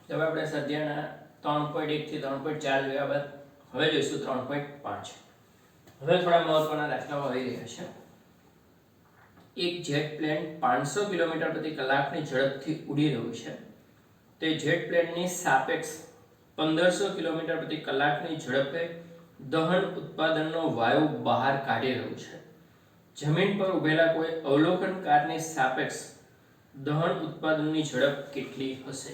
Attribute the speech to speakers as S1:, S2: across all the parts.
S1: હવે આપણે સ્વાધ્યાયના 3.1 થી 3.4 જોયા બાદ હવે જોઈશું 3.5. હવે થોડા મહત્વના દાખલાઓ આવી રહ્યા છે. એક જેટ પ્લેન 500 કિલોમીટર પ્રતિ કલાકની ઝડપથી ઉડી રહ્યું છે. તે જેટ પ્લેનની સાપેક્ષ 1500 કિલોમીટર પ્રતિ કલાકની ઝડપે દહન ઉત્પાદનનો વાયુ બહાર કાઢી રહ્યું છે. જમીન પર ઉભેલા કોઈ અવલોકનકારની સાપેક્ષ દહન ઉત્પાદનની ઝડપ કેટલી હશે?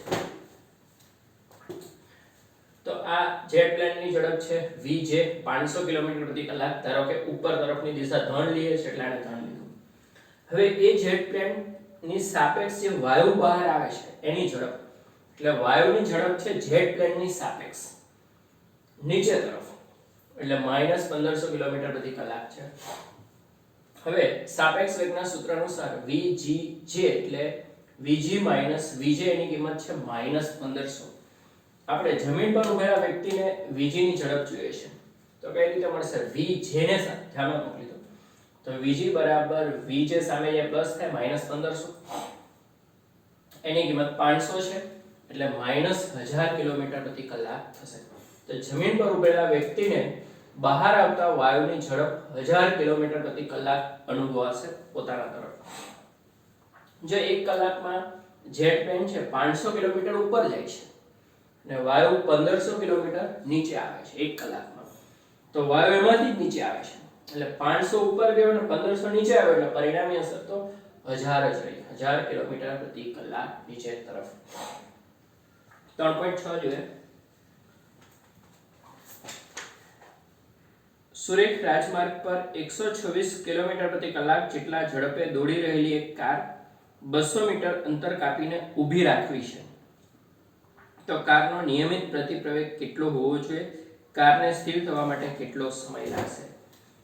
S1: તો આ જેટ પ્લેનની ઝડપ છે vj 500 કિલોમીટર પ્રતિ કલાક. ધારો કે ઉપર તરફની દિશા ધન લીએ છે એટલે આને ધન લીધું. હવે એ જેટ પ્લેનની સાપેક્ષ જે વાયુ બહાર આવે છે એની ઝડપ, એટલે વાયુની ઝડપ છે જેટ પ્લેનની સાપેક્ષ નીચે તરફ, એટલે -1500 કિલોમીટર પ્રતિ કલાક છે. હવે સાપેક્ષ વેગના સૂત્ર અનુસાર vgj એટલે vg vj એની કિંમત છે -1500. આપણે જમીન પર ઉભેલા વ્યક્તિને vg ની ઝડપ જોઈએ છે, તો કઈ રીતે મળશે? vj ને સામે મોકલી દો તો vg બરાબર vj સામે જે પ્લસ થાય -1500, એની કિંમત 500 છે એટલે -1000 કિલોમીટર પ્રતિ કલાક થશે. તો જમીન પર ઉભેલા વ્યક્તિને બહાર આવતા વાયુની ઝડપ 1000 કિલોમીટર પ્રતિ કલાક અનુભવાશે પોતાના તરફ. જો 1 કલાકમાં જેટ પ્લેન છે 500 કિલોમીટર ઉપર જાય છે અને વાયુ 1500 કિલોમીટર નીચે આવે છે 1 કલાકમાં, તો વાયુ એમાંથી જ નીચે આવે છે એટલે 500 ઉપર ગયો અને 1500 નીચે આવ્યો એટલે પરિણામી અસર તો 1000 જ રહી, 1000 કિલોમીટર પ્રતિ કલાક નીચે તરફ. 3.6 જોઈએ. સુરેખ રાજમાર્ગ પર 126 કિલોમીટર પ્રતિ કલાક જેટલા ઝડપે દોડી રહેલી એક કાર 200 મીટર અંતર કાપીને ઊભી રાખવી છે. તો કારનો નિયમિત પ્રતિપ્રવેગ કેટલો હોવો જોઈએ? કારને સ્થિર થવા માટે કેટલો સમય લાગશે?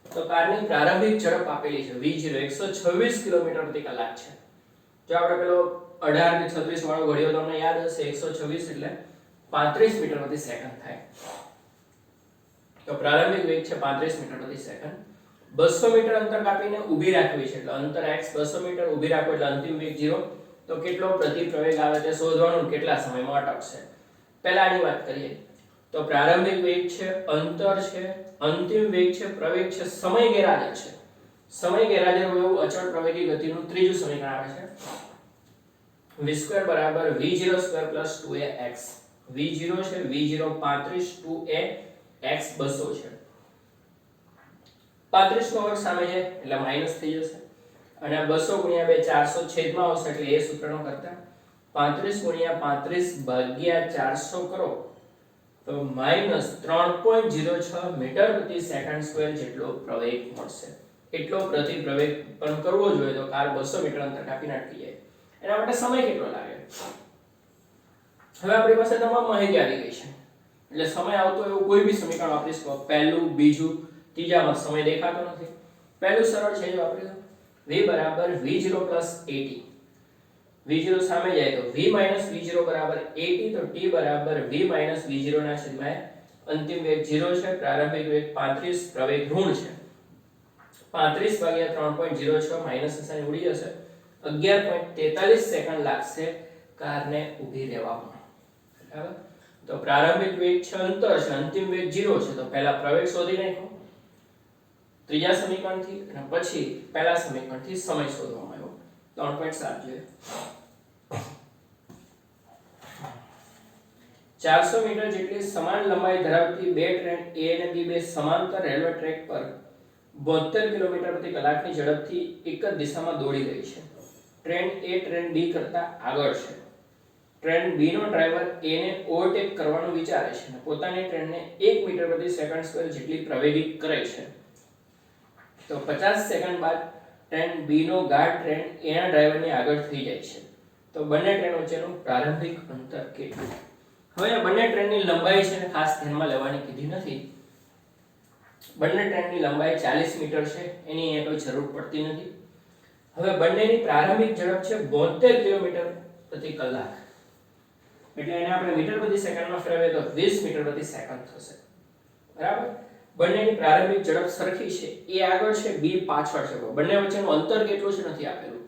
S1: તો કારની પ્રારંભિક ઝડપ આપેલી છે v0 126 કિલોમીટર પ્રતિ કલાક છે. જો આપણે પેલો 18 થી 36 વાળો ઘડિયો તમને યાદ હશે, 126 એટલે 35 મીટર પ્રતિ સેકન્ડ થાય. તો પ્રારંભિક વેગ છે 35 મીટર પ્રતિ સેકન્ડ. 200 મીટર અંતર કાપીને ઊભી રાખવી છે એટલે અંતર x 200 મીટર ઊભી રાખો એટલે અંતિમ વેગ 0. તો કેટલો પ્રતિપ્રવેગ આવે તે શોધવાનું, કેટલા સમયમાં અટકશે. પહેલા આની વાત કરીએ તો પ્રારંભિક વેગ છે, અંતર છે, અંતિમ વેગ છે, પ્રવેગ છે, સમય ગેરહાજર છે. સમય ગેરહાજર હોય એવું અચળ પ્રવેગી ગતિનું ત્રીજું સમીકરણ આવે છે v2 બરાબર v02 2ax. v0 છે v0 35, 2a x 200 છે. 35 નો વર્ગ સામે છે એટલે માઈનસ થઈ જશે અને 200 ગુણ્યા 2 400 છેદમાં આવશે એટલે એ સૂત્રનો કરતા 35 ગુણ્યા 35 ભાગ્યા 400 કરો તો -3.06 મીટર પ્રતિ સેકન્ડ સ્ક્વેર જેટલો પ્રવેગ મળશે. એટલો પ્રતિપ્રવેગ પણ કરવો જોઈએ તો કાર 200 મીટર અંતર કાપીને અટકી જાય. એના માટે સમય કેટલો લાગે? હવે આપણી પાસે તમામ માહિતી આવી ગઈ છે એટલે સમય આવતો એવું કોઈ બી સમીકરણ વાપરી શકો. પહેલું, બીજું, ત્રીજામાં સમય દેખાતો નથી. પહેલું સરળ છે, જો આપણે v બરાબર v0 80. v0 સામે જાય તો v v0 બરાબર 80, તો t બરાબર v v0 ના છેદમાં અંતિમ વેગ 0 છે, પ્રારંભિક વેગ 35, પ્રવેગ ઋણ છે. 35 ભાગ્યા 3.06 માઈનસ નિશાની ઉડી જશે. 11.43 સેકન્ડ લાગશે કારને ઊભી રહેવામાં. બરાબર? તો પ્રારંભિક વેગ છે, અંતર છે, અંતિમ વેગ 0 છે, તો પહેલા પ્રવેગ શોધી નાખો ત્રીજા સમીકરણથી અને પછી પહેલા સમીકરણથી સમય શોધવામાં આવ્યો. 3.7 જોઈએ. 400 મીટર જેટલી સમાન લંબાઈ ધરાવતી બે ટ્રેન A અને B બે સમાંતર રેલવે ટ્રેક પર 72 કિલોમીટર પ્રતિ કલાકની ઝડપથી એક જ દિશામાં દોડી રહી છે. ટ્રેન A ટ્રેન B કરતા આગળ છે. ટ્રેન B નો ડ્રાઈવર A ને ઓવરટેક કરવાનું વિચારે છે અને પોતાની ટ્રેનને 1 મીટર પ્રતિ સેકન્ડ સ્ક્વેર જેટલી પ્રવેગિત કરે છે. તો 50 સેકન્ડ બાદ ટ્રેન B નો ગાર્ડ ટ્રેન A ના ડ્રાઈવરની આગળ થઈ જાય છે. તો બંને ટ્રેન વચ્ચેનું પ્રારંભિક અંતર કેટલું? હવે આ બંને ટ્રેનની લંબાઈ છે ને ખાસ ધ્યાનમાં લેવાની કીધી નથી. બંને ટ્રેનની લંબાઈ 40 મીટર છે, એની અહીંયા કોઈ જરૂર પડતી નથી. હવે બંનેની પ્રારંભિક ઝડપ છે 72 કિલોમીટર પ્રતિ કલાક, એટલે એને આપણે મીટર પ્રતિ સેકન્ડમાં ફેરવીએ તો 20 મીટર પ્રતિ સેકન્ડ થશે. બરાબર? બંનેની પ્રારંભિક ઝડપ સરખી છે. એ આગળ છે, B પાછળ છે. બંને વચ્ચેનું અંતર કેટલું છે નથી આપેલું.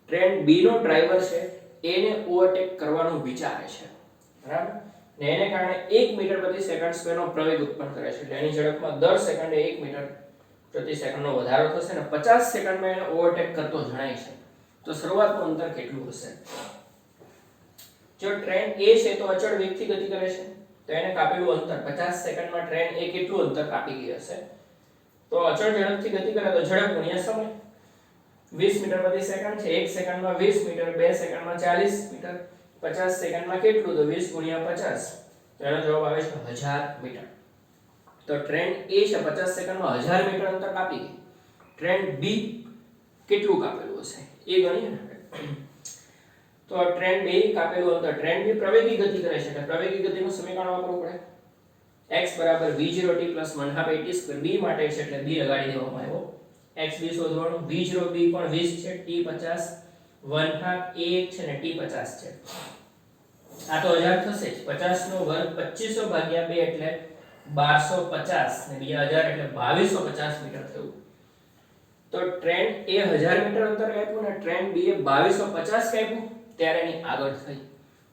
S1: ટ્રેન B નો ડ્રાઈવર છે A ને ઓવરટેક કરવાનું વિચારે છે. બરાબર, ને એને કારણે 1 મીટર પ્રતિ સેકન્ડ સ્ક્વેરનો પ્રવેગ ઉત્પન્ન કરે છે. એટલે એની ઝડપમાં દર સેકન્ડે 1 મીટર પ્રતિ સેકન્ડનો વધારો થશે અને 50 સેકન્ડમાં એને ઓવરટેક કરતો જણાય છે. તો શરૂઆતનું અંતર કેટલું હશે? જો ટ્રેન A છે તો અચળ વેગથી ગતિ કરે છે, તો એને કાપેલું અંતર 50 સેકન્ડમાં ટ્રેન A કેટલું અંતર કાપી ગઈ હશે? તો અચળ ઝડપથી ગતિ કરે તો ઝડપ ગુણ્યા સમય, 20 મીટર પ્રતિ સેકન્ડ છે, 1 સેકન્ડમાં 20 મીટર, 2 સેકન્ડમાં 40 મીટર, 50 સેકન્ડમાં કેટલું? તો 20 ગુણ્યા 50, તો એનો જવાબ આવે છે 1000 મીટર. તો ટ્રેન A છે 50 સેકન્ડમાં 1000 મીટર અંતર કાપી ગઈ. ટ્રેન B કેટલું કાપેલું હશે એ ગણીએ ને. તો ટ્રેન B કાપેલું અંતર, ટ્રેન B પ્રવેગી ગતિ કરે છે એટલે પ્રવેગી ગતિનું સમીકરણ વાપરવું પડે. x v0t + 1/2at2 b માટે છે એટલે b લગાડી દેવામાં આવ્યો. x b શોધવાનું, v0 b પણ 20 છે, t 50, 1/2 a છે ને t 50 છે. આ તો 1000 થશે જ. 50 નો વર્ગ 2500 ભાગ્યા 2 એટલે 1250 ને બીજા 1000 એટલે 2250 મીટર થયું. તો ટ્રેન A 1000 મીટર અંતર કાપ્યું ને ટ્રેન B એ 2250 કાપ્યું ત્યારે એની આગળ થઈ.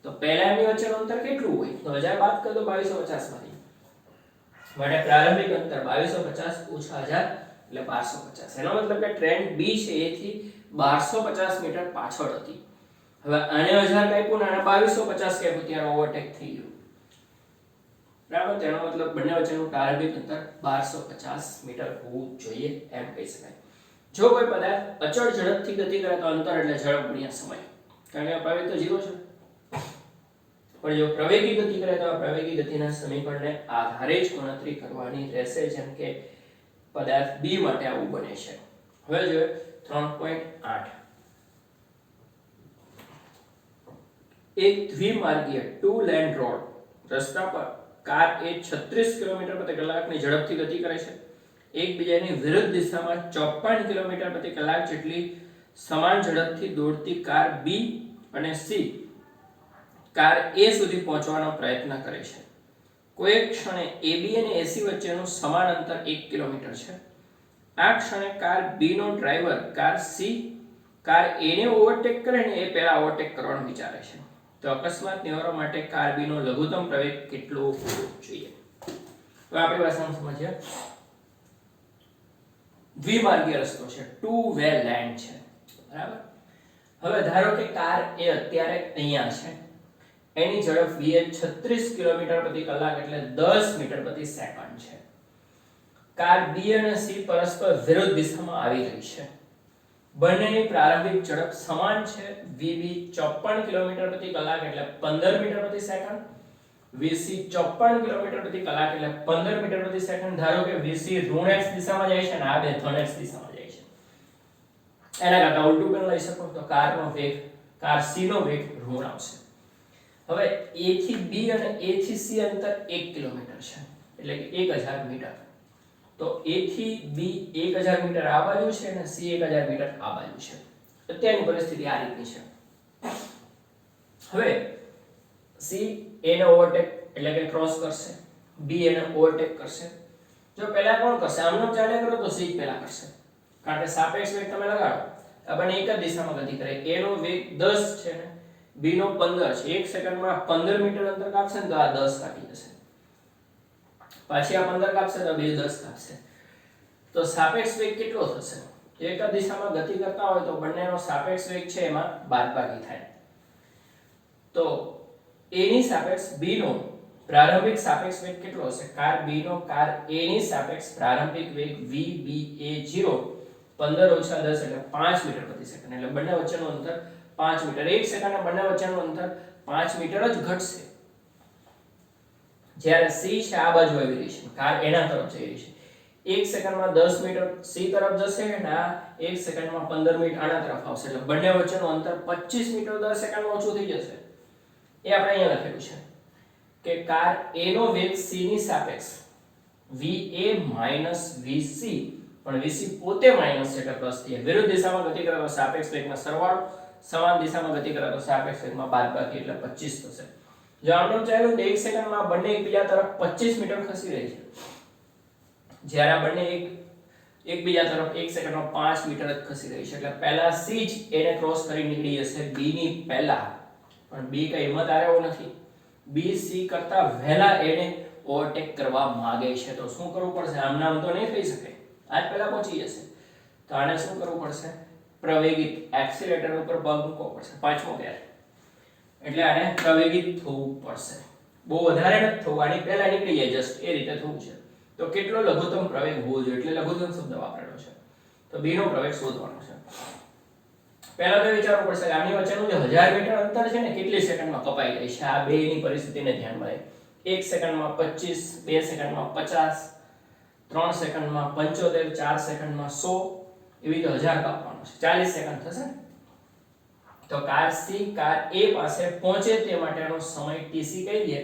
S1: તો પહેલાની વચ્ચેનું અંતર કેટલું હોય? તો 1000 બાદ કર દો 2250 માંથી. માટે પ્રારંભિક અંતર 2250 ઓછા 1000 એટલે 1250. એનો મતલબ કે ટ્રેન B છે એથી 1250 મીટર પાછળ હતી. હવે આને 1000 કાપ્યું ને આને 2250 કાપ્યું ત્યારે ઓવરટેક થઈ ગયું. બરાબર, તેનો મતલબ બંને વચ્ચેનું પ્રારંભિક અંતર 1250 મીટર હોવું જોઈએ એમ કહી શકાય. જો કોઈ પદાર્થ અચળ ઝડપથી ગતિ કરે તો અંતર એટલે ઝડપ ગુણ્યા સમય, કારણ કે પ્રવેગ તો 0 છે. પણ જો પ્રવેગી ગતિ કરે તો આ પ્રવેગી ગતિના સમીકરણને આધારે જ ગણતરી કરવાની રહેશે, જેમ કે પદાર્થ B માટે આવું બને છે. હવે જોઈએ 3.8. એક દ્વિમાર્ગીય 2 લેન રોડ રસ્તા પર કાર એ 36 કિલોમીટર પ્રતિ કલાકની ઝડપથી ગતિ કરે છે. એકબીજાની વિરુદ્ધ દિશામાં 54 કિલોમીટર પ્રતિ કલાક જેટલી સમાન ઝડપથી દોડતી કાર B અને C કાર A સુધી પહોંચવાનો પ્રયત્ન કરે છે. કોઈ ક્ષણે AB અને AC વચ્ચેનું સમાન અંતર 1 કિલોમીટર છે. આ ક્ષણે કાર B નો driver car C car A ને ઓવરટેક કરે ને એ પહેલા ઓવરટેક કરવાનું વિચારે છે. તો અકસ્માત નિવારવા માટે કાર B નો લઘુત્તમ પ્રવેગ કેટલો હોવો જોઈએ? તો આપણી ભાષામાં સમજીએ. દ્વિમાર્ગીય રસ્તો છે, 2 વે લેન છે, બરાબર. હવે ધારો કે કાર A અત્યારે અહીંયા છે, એની ઝડપ v એ 36 કિલોમીટર પ્રતિ કલાક એટલે 10 મીટર પ્રતિ સેકન્ડ છે. કાર B અને C પરસ્પર વિરુદ્ધ દિશામાં આવી રહી છે. બંનેની પ્રારંભિક ઝડપ સમાન છે. vb 54 કિલોમીટર પ્રતિ કલાક એટલે 15 મીટર પ્રતિ સેકન્ડ, vc 54 કિલોમીટર પ્રતિ કલાક એટલે 15 મીટર પ્રતિ સેકન્ડ. ધારો કે vc ઋણ x દિશામાં જાય છે અને આ બે ધન x દિશામાં જાય છે. એના કરતા ઉલટું પણ લઈ શકો તો કાર C નો વેગ ઋણ આવશે. હવે A થી B અને A થી C અંતર 1 કિલોમીટર છે એટલે કે 1000 મીટર. તો A થી B 1000 મીટર આ બાજુ છે અને C 1000 મીટર આ બાજુ છે. અત્યારની પરિસ્થિતિ આ રીતની છે. હવે C A ને ઓવરટેક એટલે કે ક્રોસ કરશે, B એને ઓવરટેક કરશે. જો પહેલા કોણ કરશે? આમનો ચાલે કરો તો C જ પહેલા કરશે, કારણ કે સાપેક્ષ વેગ તમે લગાડો આપણને એક જ દિશામાં ગતિ કરે. A નો વેગ 10 છે ને B નો 15 છે. 1 સેકન્ડમાં 15 મીટર અંતર કાપશે ને તો આ 10 કાપી જશે. પાછી આ 15 કાપશે તો બે 10 કાપશે. તો સાપેક્ષ વેગ કેટલો થશે? એક જ દિશામાં ગતિ કરતા હોય તો બંનેનો સાપેક્ષ વેગ છે એમાં બાદબાકી થાય. તો A ની સાપેક્ષ B નો પ્રારંભિક સાપેક્ષ વેગ કેટલો હશે? કાર B નો કાર A ની સાપેક્ષ પ્રારંભિક વેગ vba0 15 - 10 એટલે 5 મીટર પ્રતિ સેકન્ડ. એટલે બંને વચ્ચેનું અંતર 5 મીટર. 1 સેકન્ડમાં બંને વચ્ચેનું અંતર 5 મીટર જ ઘટશે. જ્યારે C છે આ બાજુ આવી રહી છે, કાર એના તરફ જઈ રહી છે. 1 સેકન્ડમાં 10 મીટર C તરફ જશે અને આ 1 સેકન્ડમાં 15 મીટર આના તરફ આવશે. એટલે બંને વચ્ચેનું અંતર 25 મીટર દર સેકન્ડમાં ઓછું થઈ જશે. એ આપણે અહીંયા લખેલું છે કે કાર A નો વેગ C ની સાપેક્ષ VA - VC, પણ VC પોતે માઈનસ છે એટલે પ્લસ થાય. વિરુદ્ધ દિશામાં ગતિ કરે તો સાપેક્ષ વેગમાં સરવાળો, સમાન દિશામાં ગતિ કરે તો સાપેક્ષ વેગમાં બાદબાકી એટલે 25 થશે. જો આમનું ચાલ્યું તો 1 સેકન્ડમાં બંને એકબીજા તરફ 25 મીટર ખસી રહી છે. જ્યારે આ બંને એકબીજા તરફ 1 સેકન્ડમાં 5 મીટર જ ખસી રહી છે. એટલે પહેલા C જ એને ક્રોસ કરી નીકળી જશે B ની પહેલા, પણ B કઈ હિંમત આરેવો નથી. બી સી કરતા વહેલા એને ઓવરટેક કરવા માંગે છે તો શું કરવું પડશે? આમ નામ તો નહીં થઈ શકે, આજ પહેલા પહોંચી જશે તો આને શું કરવું પડશે? પ્રવેગિત એક્સિલરેટર ઉપર પગ મૂકવો પડશે, પાંચમો ગેર, એટલે આને પ્રવેગિત થવું પડશે. બહુ વધારે નથી થવું, આની પહેલા નીકળી જાય જસ્ટ એ રીતે થવું છે. તો કેટલો લઘુત્તમ પ્રવેગ હોવો જોઈએ? એટલે લઘુત્તમ શબ્દ વાપરેલો છે તો બી નો પ્રવેગ શોધવાનો છે. પહેલા તો વિચારવું પડશે કે આની વચ્ચેનું જે 1000 મીટર અંતર છે ને કેટલી સેકન્ડમાં કપાઈ જાય છે. આ બેની પરિસ્થિતિને ધ્યાનમાં લઈ 1 સેકન્ડમાં 25, 2 સેકન્ડમાં 50, 3 સેકન્ડમાં 75, 4 સેકન્ડમાં 100, એવી રીતે 1000 કાપવાનો છે. 40 સેકન્ડ થશે. તો કાર સી કાર એ પાસે પહોંચે તે માટેનો સમય ટીસી કહી દઈએ.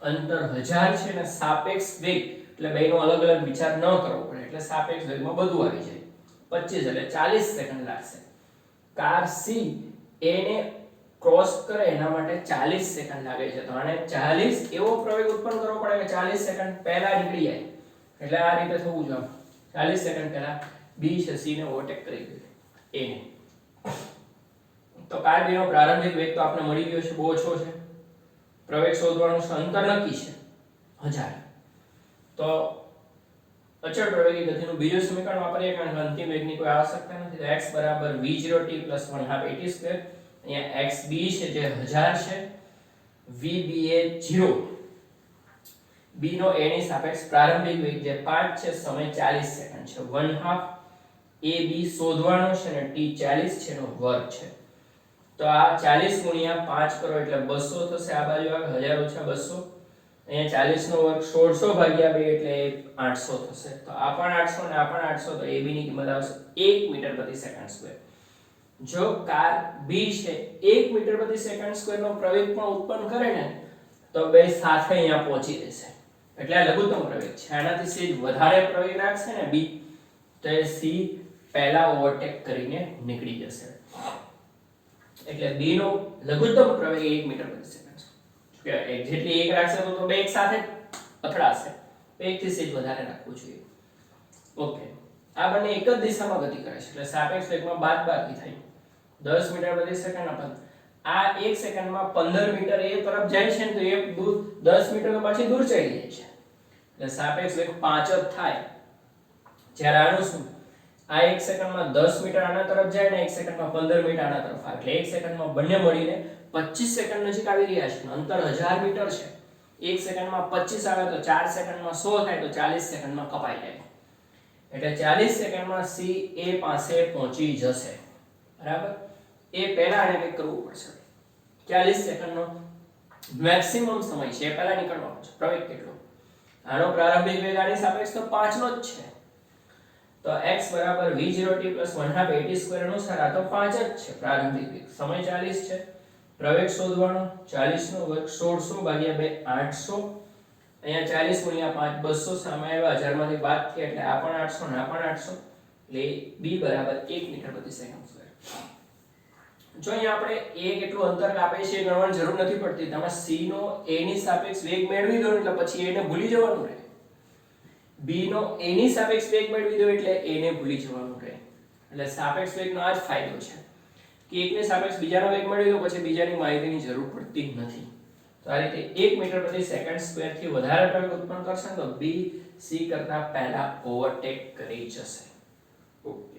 S1: અંતર 1000 છે ને સાપેક્ષ વેગ, એટલે બેનો અલગ અલગ વિચાર ન કરવો પડે, એટલે સાપેક્ષ વેગમાં બધું આવી જાય. 25 એટલે 40 સેકન્ડ લાગશે. કાર સી એને ક્રોસ કરે એના માટે 40 સેકન્ડ લાગે છે તો આને 40 એવો પ્રવેગ ઉત્પન્ન કરવો પડે કે 40 સેકન્ડ પહેલા નીકળી જાય. એટલે આ રીતે થવું જોઈએ. 40 સેકન્ડ પહેલા બી છે સી ને ઓવરટેક કરી ગયું એ. તો કાર બી નો પ્રારંભિક વેગ તો આપણે મળી ગયો છે, બહુ ઓછો છે. પ્રવેગ શોધવાનું છે, અંતર નક્કી છે 1000. તો અચળ પ્રવેગી ગતિનું બીજું સમીકરણ વાપરીએ કારણ કે અંતિમ વેગની કોઈ આવશ્યકતા નથી. તો x બરાબર v0t + 1/2at². અહીંયા xb છે જે 1000 છે, vb A 0, b no a ની સાપેક્ષ પ્રારંભિક વેગ જે 5 છે, સમય 40 સેકન્ડ છે, 1/2 ab શોધવાનો છે ને t 40 છે નો વર્ગ છે. તો આ 40 ગુણ્યા 5 કરો એટલે 200 થશે. આ બાજુ આવે 1000 ઓછા 200, અહીંયા 40 નો વર્ગ 1600 ભાગ્યા 2 એટલે 800 થશે. તો આ પણ 800 ને આ પણ 800, તો ab ની કિંમત આવશે 1 મીટર પ્રતિ સેકન્ડ સ્ક્વેર. જો કાર બી છે 1 મીટર પ્રતિ સેકન્ડ સ્ક્વેર નો પ્રવેગ પણ ઉત્પન્ન કરે ને તો બે સાથે અહીંયા પહોંચી જશે. એટલે આ લઘુત્તમ પ્રવેગ છે. આનાથી સીધ વધારે પ્રવેગ રાખશે ને બી તો એ સી પહેલા ઓવરટેક કરીને નીકળી જશે. એટલે બી નો લઘુત્તમ પ્રવેગ 1 મીટર પ્રતિ સેકન્ડ છે. કે જેટલી એક રાખશે તો બે એક સાથે અથડાશે. એક થી સીધ વધારે રાખવું જોઈએ. ઓકે, આ બંને એક જ દિશામાં ગતિ કરે છે એટલે સાપેક્ષ વેગમાં બાદબાકી થાય. 10 મીટર પ્રતિ સેકન્ડ अपन આ 1 સેકન્ડમાં 15 મીટર એ તરફ જાય છે ને તો એ દૂર 10 મીટર તો પાછી દૂર ચડી જાય છે. એટલે સાપેક્ષ વેગ 5 જ થાય. જ્યારે આનું શું, આ 1 સેકન્ડમાં 10 મીટર આના તરફ જાય ને 1 સેકન્ડમાં 15 મીટર આના તરફ આવે. એટલે 1 સેકન્ડમાં બંને મળીને 25 સેકન્ડ નજીક આવી રહ્યા છે. અંતર 1000 મીટર છે. 1 સેકન્ડમાં 25 આવે તો 4 સેકન્ડમાં 100 થાય તો 40 સેકન્ડમાં કપાઈ જાય. એટલે 40 સેકન્ડમાં સી એ પાસે પહોંચી જશે. બરાબર? એ પહેલા આને કંઈક કરવું પડશે. 40 સેકન્ડનો મેક્સિમમ સમય છે એ પહેલા નીકળવાનો છે. પ્રવેગ કેટલો? આનો પ્રારંભિક વેગ આની સાપેક્ષ તો 5 નો જ છે. તો x બરાબર v0t + 1/2at² અનુસાર આ તો 5 જ છે પ્રારંભિક વેગ. સમય 40 છે. પ્રવેગ શોધવાનો 40 નો વર્ગ 1600 ભાગ્યા 2 800. અહીંયા 40 ગુણ્યા 5 200 સામે આવ્યા 1000 માંથી બાદ થયા એટલે આ પણ 800 ને આ પણ 800 એટલે b બરાબર 1 મીટર પ્રતિ સેકન્ડ સ્ક્વેર. જો અહીંયા આપણે a કેટલું અંતર કાપે છે એ ગણવાની જરૂર નથી પડતી. તમે c નો a ની સાપેક્ષ વેગ મેળવી દો એટલે પછી a ને ભૂલી જવાનું રહે. b નો a ની સાપેક્ષ વેગ મેળવી દો એટલે a ને ભૂલી જવાનું રહે. એટલે સાપેક્ષ વેગનો આ જ ફાયદો છે કે એકની સાપેક્ષ બીજાનો વેગ મેળવી દો પછી બીજાની માહિતીની જરૂર પડતી નથી. તો આ રીતે 1 મીટર પ્રતિ સેકન્ડ સ્ક્વેર થી વધારે પ્રવેગ ઉત્પન્ન કરશે તો b c કરતા પહેલા ઓવરટેક કરી જશે. ઓકે.